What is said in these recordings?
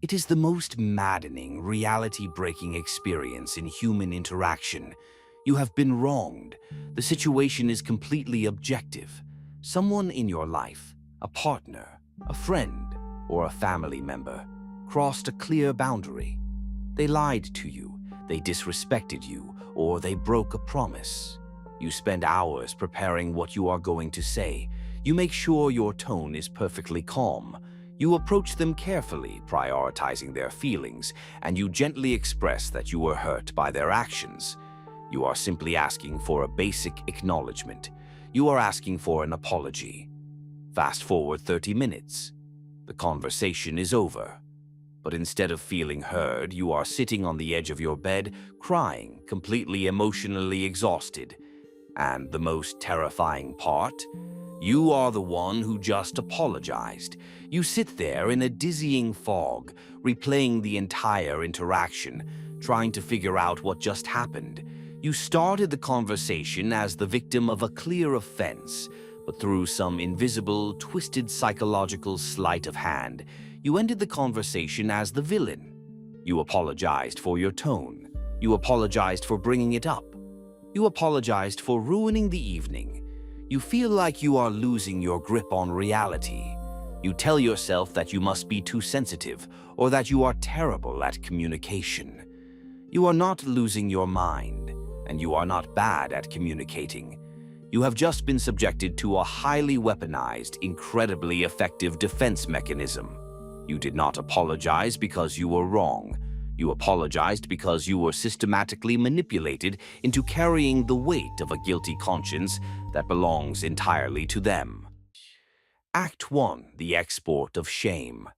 It is the most maddening, reality-breaking experience in human interaction. You have been wronged. The situation is completely objective. Someone in your life, a partner, a friend, or a family member, crossed a clear boundary. They lied to you, they disrespected you, or they broke a promise. You spend hours preparing what you are going to say. You make sure your tone is perfectly calm. You approach them carefully, prioritizing their feelings, and you gently express that you were hurt by their actions. You are simply asking for a basic acknowledgement. You are asking for an apology. Fast forward 30 minutes. The conversation is over. But instead of feeling heard, you are sitting on the edge of your bed, crying, completely emotionally exhausted. And the most terrifying part? You are the one who just apologized. You sit there in a dizzying fog, replaying the entire interaction, trying to figure out what just happened. You started the conversation as the victim of a clear offense, but through some invisible, twisted psychological sleight of hand, you ended the conversation as the villain. You apologized for your tone. You apologized for bringing it up. You apologized for ruining the evening. You feel like you are losing your grip on reality. You tell yourself that you must be too sensitive or that you are terrible at communication. You are not losing your mind, and you are not bad at communicating. You have just been subjected to a highly weaponized, incredibly effective defense mechanism. You did not apologize because you were wrong. You apologized because you were systematically manipulated into carrying the weight of a guilty conscience that belongs entirely to them. Act 1. The export of shame.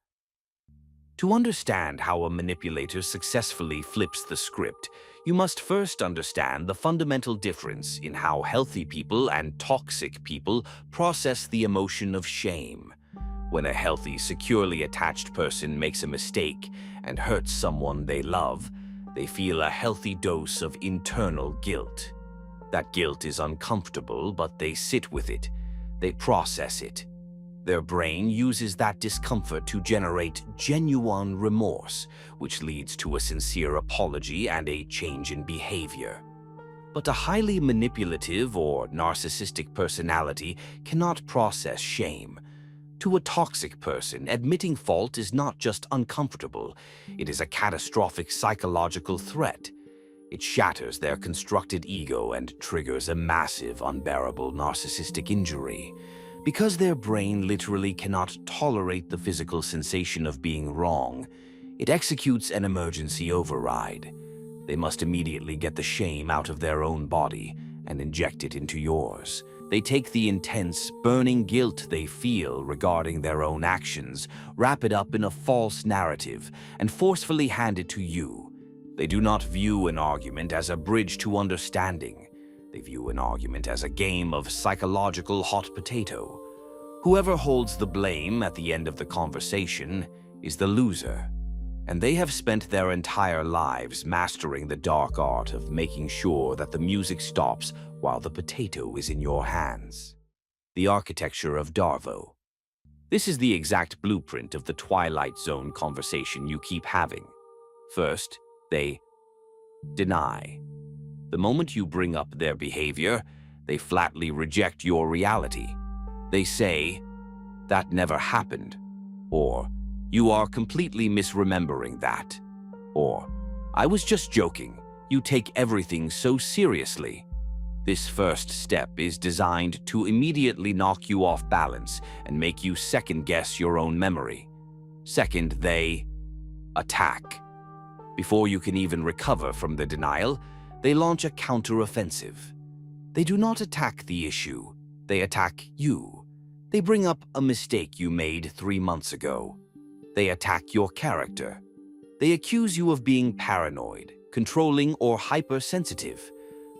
To understand how a manipulator successfully flips the script, you must first understand the fundamental difference in how healthy people and toxic people process the emotion of shame. When a healthy, securely attached person makes a mistake and hurts someone they love, they feel a healthy dose of internal guilt. That guilt is uncomfortable, but they sit with it. They process it. Their brain uses that discomfort to generate genuine remorse, which leads to a sincere apology and a change in behavior. But a highly manipulative or narcissistic personality cannot process shame. To a toxic person, admitting fault is not just uncomfortable, it is a catastrophic psychological threat. It shatters their constructed ego and triggers a massive, unbearable narcissistic injury. Because their brain literally cannot tolerate the physical sensation of being wrong, it executes an emergency override. They must immediately get the shame out of their own body and inject it into yours. They take the intense, burning guilt they feel regarding their own actions, wrap it up in a false narrative, and forcefully hand it to you. They do not view an argument as a bridge to understanding. They view an argument as a game of psychological hot potato. Whoever holds the blame at the end of the conversation is the loser, and they have spent their entire lives mastering the dark art of making sure that the music stops while the potato is in your hands. The architecture of DARVO. This is the exact blueprint of the Twilight Zone conversation you keep having. First, they deny. The moment you bring up their behavior, they flatly reject your reality. They say, "That never happened," or "You are completely misremembering that," or "I was just joking, you take everything so seriously." This first step is designed to immediately knock you off balance and make you second-guess your own memory. Second, they attack. Before you can even recover from the denial, they launch a counteroffensive. They do not attack the issue, they attack you. They bring up a mistake you made 3 months ago. They attack your character. They accuse you of being paranoid, controlling, or hypersensitive.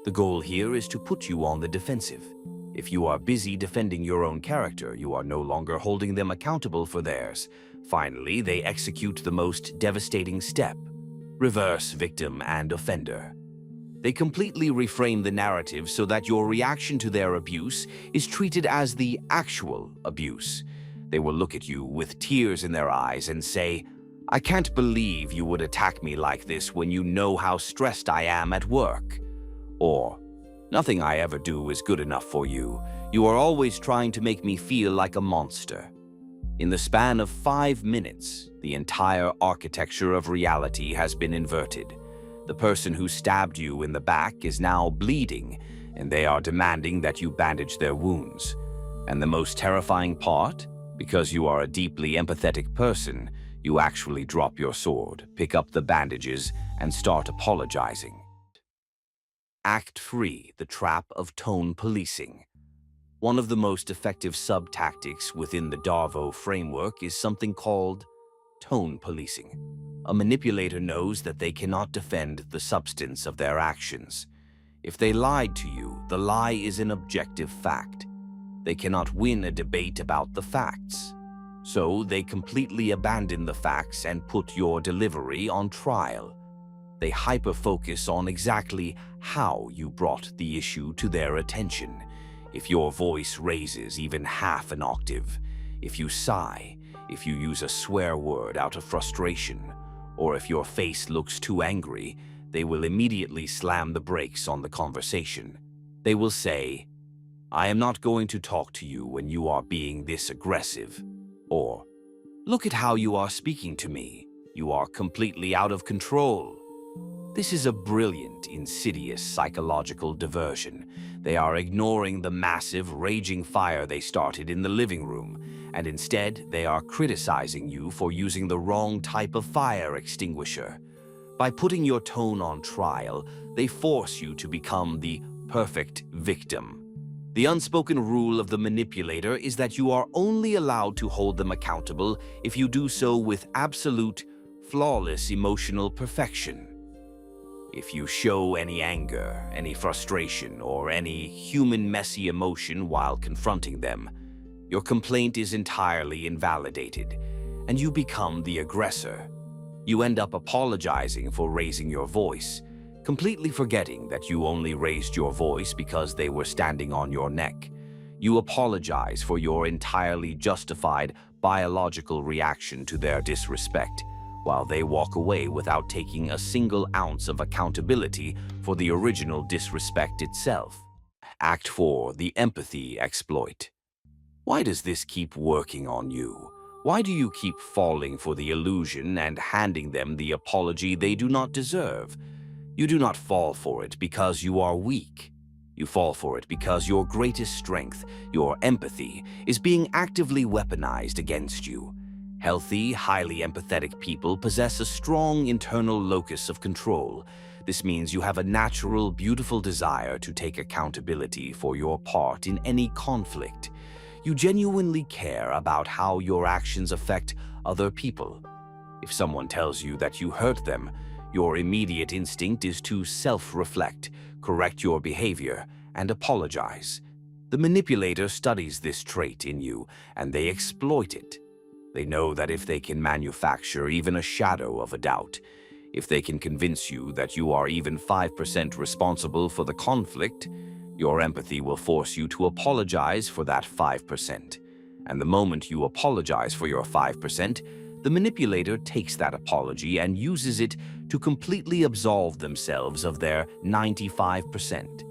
The goal here is to put you on the defensive. If you are busy defending your own character, you are no longer holding them accountable for theirs. Finally, they execute the most devastating step: reverse victim and offender. They completely reframe the narrative so that your reaction to their abuse is treated as the actual abuse. They will look at you with tears in their eyes and say, I can't believe you would attack me like this when you know how stressed I am at work. Or, nothing I ever do is good enough for you. You are always trying to make me feel like a monster. In the span of 5 minutes, the entire architecture of reality has been inverted. The person who stabbed you in the back is now bleeding, and they are demanding that you bandage their wounds. And the most terrifying part? Because you are a deeply empathetic person, you actually drop your sword, pick up the bandages, and start apologizing. Act 3. The Trap of Tone Policing. One of the most effective sub-tactics within the DARVO framework is something called tone policing. A manipulator knows that they cannot defend the substance of their actions. If they lied to you, the lie is an objective fact. They cannot win a debate about the facts. So they completely abandon the facts and put your delivery on trial. They hyper-focus on exactly how you brought the issue to their attention. If your voice raises even half an octave, if you sigh, if you use a swear word out of frustration, or if your face looks too angry, they will immediately slam the brakes on the conversation. They will say, "I am not going to talk to you when you are being this aggressive." Or, "Look at how you are speaking to me. You are completely out of control." This is a brilliant, insidious psychological diversion. They are ignoring the massive, raging fire they started in the living room, and instead they are criticizing you for using the wrong type of fire extinguisher. By putting your tone on trial, they force you to become the perfect victim. The unspoken rule of the manipulator is that you are only allowed to hold them accountable if you do so with absolute, flawless emotional perfection. If you show any anger, any frustration, or any human messy emotion while confronting them, your complaint is entirely invalidated, and you become the aggressor. You end up apologizing for raising your voice, completely forgetting that you only raised your voice because they were standing on your neck. You apologize for your entirely justified biological reaction to their disrespect, while they walk away without taking a single ounce of accountability for the original disrespect itself. Act 4. The Empathy Exploit. Why does this keep working on you? Why do you keep falling for the illusion and handing them the apology they do not deserve? You do not fall for it because you are weak. You fall for it because your greatest strength, your empathy, is being actively weaponized against you. Healthy, highly empathetic people possess a strong internal locus of control. This means you have a natural, beautiful desire to take accountability for your part in any conflict. You genuinely care about how your actions affect other people. If someone tells you that you hurt them, your immediate instinct is to self-reflect, correct your behavior, and apologize. The manipulator studies this trait in you, and they exploit it. They know that if they can manufacture even a shadow of a doubt, if they can convince you that you are even 5% responsible for the conflict, your empathy will force you to apologize for that 5%. And the moment you apologize for your 5%, the manipulator takes that apology and uses it to completely absolve themselves of their 95%.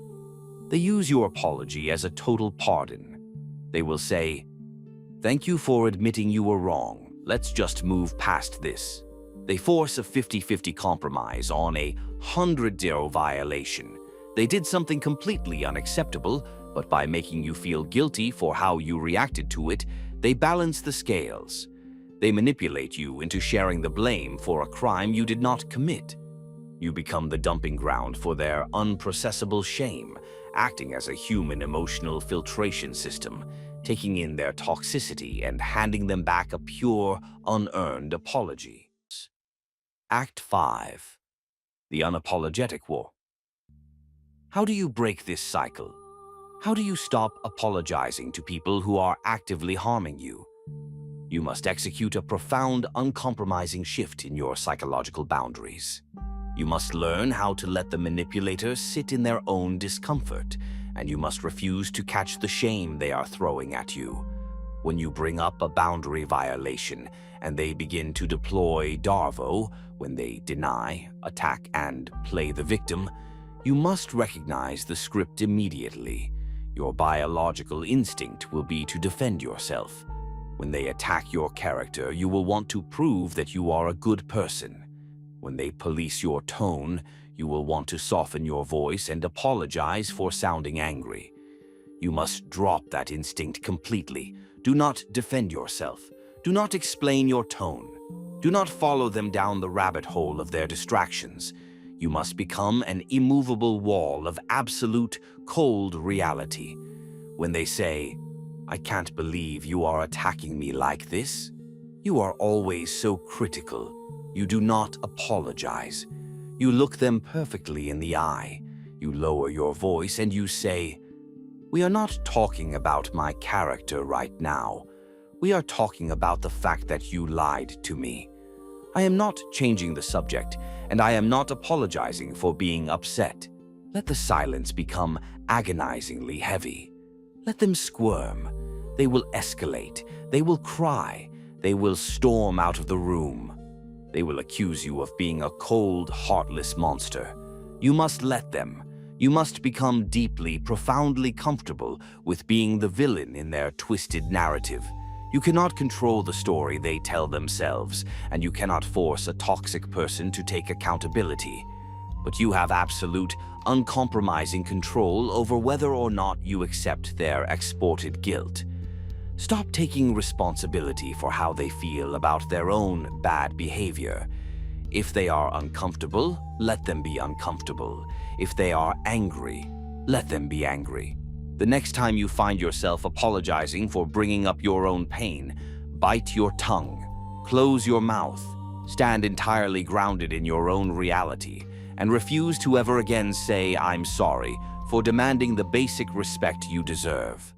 They use your apology as a total pardon. They will say, "Thank you for admitting you were wrong. Let's just move past this." They force a 50-50 compromise on a 100-0 violation. They did something completely unacceptable, but by making you feel guilty for how you reacted to it, they balance the scales. They manipulate you into sharing the blame for a crime you did not commit. You become the dumping ground for their unprocessable shame, acting as a human emotional filtration system, taking in their toxicity and handing them back a pure, unearned apology. Act 5. The Unapologetic Wall. How do you break this cycle? How do you stop apologizing to people who are actively harming you? You must execute a profound, uncompromising shift in your psychological boundaries. You must learn how to let the manipulator sit in their own discomfort, and you must refuse to catch the shame they are throwing at you. When you bring up a boundary violation and they begin to deploy DARVO when they deny, attack, and play the victim, you must recognize the script immediately. Your biological instinct will be to defend yourself. When they attack your character, you will want to prove that you are a good person. When they police your tone, you will want to soften your voice and apologize for sounding angry. You must drop that instinct completely. Do not defend yourself. Do not explain your tone. Do not follow them down the rabbit hole of their distractions. You must become an immovable wall of absolute, cold reality. When they say, "I can't believe you are attacking me like this," you are always so critical. You do not apologize. You look them perfectly in the eye. You lower your voice and you say, "We are not talking about my character right now. We are talking about the fact that you lied to me. I am not changing the subject, and I am not apologizing for being upset." Let the silence become agonizingly heavy. Let them squirm. They will escalate. They will cry. They will storm out of the room. They will accuse you of being a cold, heartless monster. You must let them. You must become deeply, profoundly comfortable with being the villain in their twisted narrative. You cannot control the story they tell themselves, and you cannot force a toxic person to take accountability. But you have absolute, uncompromising control over whether or not you accept their exported guilt. Stop taking responsibility for how they feel about their own bad behavior. If they are uncomfortable, let them be uncomfortable. If they are angry, let them be angry. The next time you find yourself apologizing for bringing up your own pain, bite your tongue, close your mouth, stand entirely grounded in your own reality, and refuse to ever again say "I'm sorry" for demanding the basic respect you deserve.